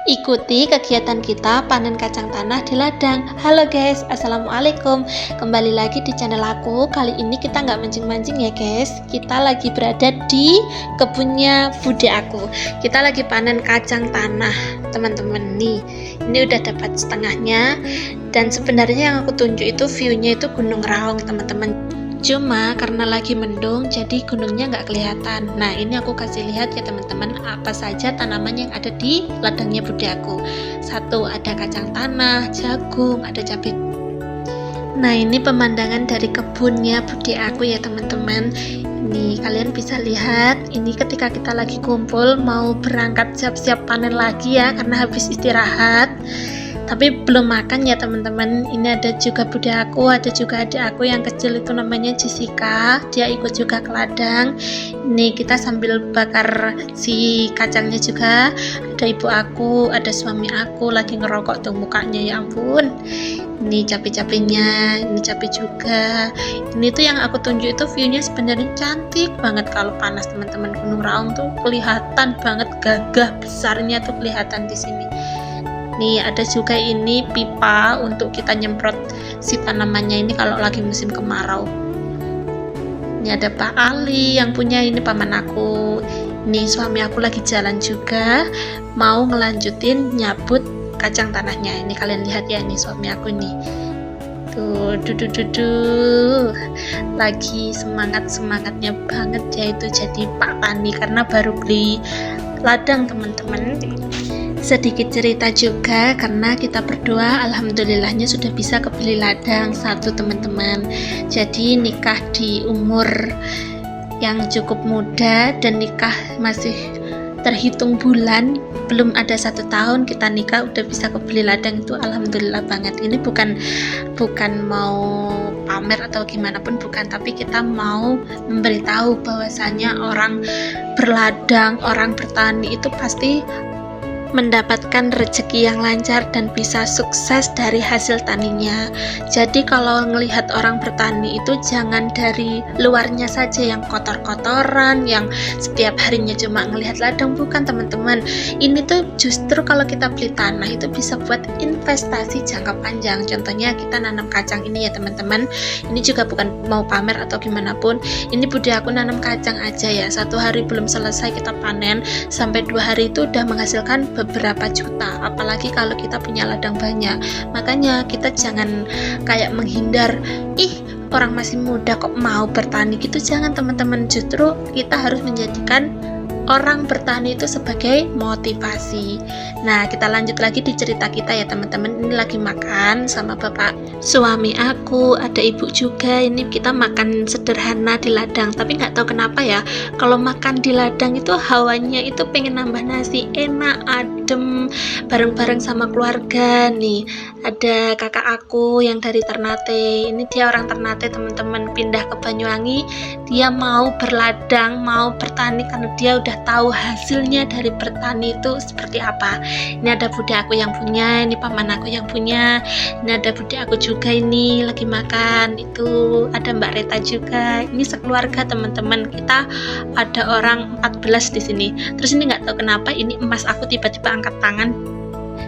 Ikuti kegiatan kita panen kacang tanah di ladang. Halo guys, assalamualaikum. Kembali lagi di channel aku. Kali ini kita nggak mancing-mancing ya guys. Kita lagi berada di kebunnya bude aku. Kita lagi panen kacang tanah, teman-teman nih. Ini udah dapat setengahnya. Dan sebenarnya yang aku tunjuk itu view-nya itu Gunung Raung, teman-teman. Cuma karena lagi mendung jadi gunungnya nggak kelihatan. Nah ini aku kasih lihat ya teman-teman apa saja tanaman yang ada di ladangnya bude aku. Satu, ada kacang tanah, jagung, ada cabai. Nah ini pemandangan dari kebunnya bude aku ya teman-teman. Ini kalian bisa lihat, ini ketika kita lagi kumpul mau berangkat siap-siap panen lagi ya karena habis istirahat. Tapi belum makan ya teman-teman. Ini ada juga bude aku, ada juga adik aku yang kecil itu namanya Jessica. Dia ikut juga ke ladang. Ini kita sambil bakar si kacangnya juga. Ada ibu aku, ada suami aku lagi ngerokok tuh mukanya, ya ampun. Ini cabai-cabainya, ini cabai juga. Ini tuh yang aku tunjuk itu view-nya sebenarnya cantik banget kalau panas teman-teman. Gunung Raung tuh kelihatan banget, gagah besarnya tuh kelihatan di sini. Nih ada juga ini pipa untuk kita nyemprot si tanamannya ini kalau lagi musim kemarau. Ini ada Pak Ali yang punya, ini paman aku. Ini suami aku lagi jalan juga mau ngelanjutin nyabut kacang tanahnya. Ini kalian lihat ya, ini suami aku nih. Tuh, lagi semangatnya banget ya itu jadi Pak Tani karena baru beli ladang teman-teman. Sedikit cerita juga karena kita berdoa alhamdulillahnya sudah bisa kebeli ladang satu teman-teman. Jadi nikah di umur yang cukup muda dan nikah masih terhitung bulan, belum ada 1 tahun kita nikah udah bisa kebeli ladang, itu alhamdulillah banget. Ini bukan mau pamer atau gimana pun, bukan, tapi kita mau memberitahu bahwasanya orang berladang, orang bertani itu pasti mendapatkan rezeki yang lancar dan bisa sukses dari hasil taninya. Jadi kalau ngelihat orang bertani itu jangan dari luarnya saja yang kotor-kotoran, yang setiap harinya cuma ngelihat ladang, bukan teman-teman. Ini tuh justru kalau kita beli tanah itu bisa buat investasi jangka panjang. Contohnya kita nanam kacang ini ya teman-teman. Ini juga bukan mau pamer atau gimana pun. Ini bude aku nanam kacang aja ya, 1 hari belum selesai kita panen, sampai 2 hari itu udah menghasilkan beberapa juta, apalagi kalau kita punya ladang banyak. Makanya kita jangan kayak menghindar, orang masih muda kok mau bertani gitu, jangan teman-teman. Justru kita harus menjadikan orang bertani itu sebagai motivasi. Nah kita lanjut lagi di cerita kita ya teman-teman. Ini lagi makan sama bapak suami aku, ada ibu juga. Ini kita makan sederhana di ladang, tapi nggak tahu kenapa ya kalau makan di ladang itu hawanya itu pengen nambah nasi, enak, adem, bareng-bareng sama keluarga. Nih ada kakak aku yang dari Ternate. Ini dia orang Ternate teman-teman, pindah ke Banyuwangi. Dia mau berladang, mau bertani karena dia udah tahu hasilnya dari bertani itu seperti apa. Ini ada bude aku yang punya, ini paman aku yang punya. Ini ada bude aku juga, ini lagi makan. Itu ada Mbak Reta juga. Ini sekeluarga teman-teman. Kita ada orang 14 di sini. Terus ini nggak tahu kenapa ini emas aku tiba-tiba angkat tangan.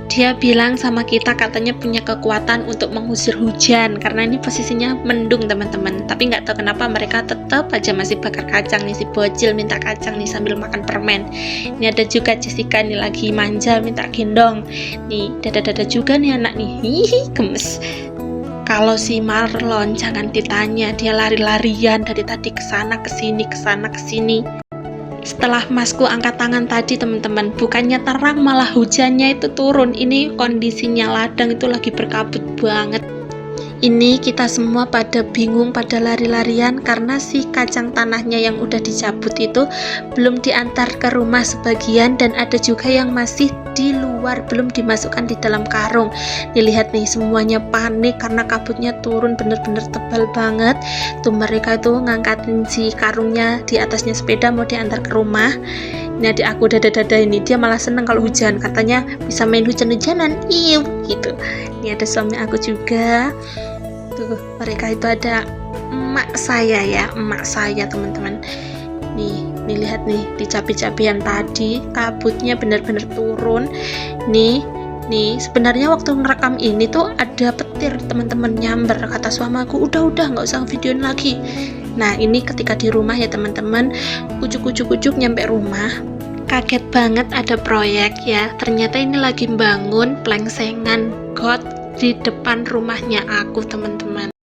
Dia bilang sama kita katanya punya kekuatan untuk mengusir hujan karena ini posisinya mendung teman-teman. Tapi nggak tahu kenapa mereka tetap aja masih bakar kacang nih. Si bocil minta kacang nih sambil makan permen. Ini ada juga Jessica nih lagi manja minta gendong. Nih dada-dada juga nih anak nih. Hihi, gemes. Kalau si Marlon jangan ditanya, dia lari-larian dari tadi kesana kesini, kesana kesini. Setelah masku angkat tangan tadi teman-teman, bukannya terang malah hujannya itu turun. Ini kondisinya ladang itu lagi berkabut banget. Ini kita semua pada bingung, pada lari-larian karena si kacang tanahnya yang udah dicabut itu belum diantar ke rumah sebagian, dan ada juga yang masih di luar, belum dimasukkan di dalam karung. Dilihat nih semuanya panik karena kabutnya turun bener-bener tebal banget. Tuh mereka tuh ngangkatin si karungnya di atasnya sepeda mau diantar ke rumah. Ini adik aku dada-dada ini, dia malah seneng kalau hujan, katanya bisa main hujan-hujanan, gitu. Ini ada suami aku juga. Tuh mereka itu ada emak saya ya, emak saya teman-teman. Nih Nih lihat nih, di cabai-cabian tadi kabutnya benar-benar turun. Nih sebenarnya waktu ngerekam ini tuh ada petir teman-teman nyamber, kata suamaku udah nggak usah videoin lagi. Nah ini ketika di rumah ya teman-teman, ujuk nyampe rumah, kaget banget ada proyek ya. Ternyata ini lagi bangun plengsengan got di depan rumahnya aku teman-teman.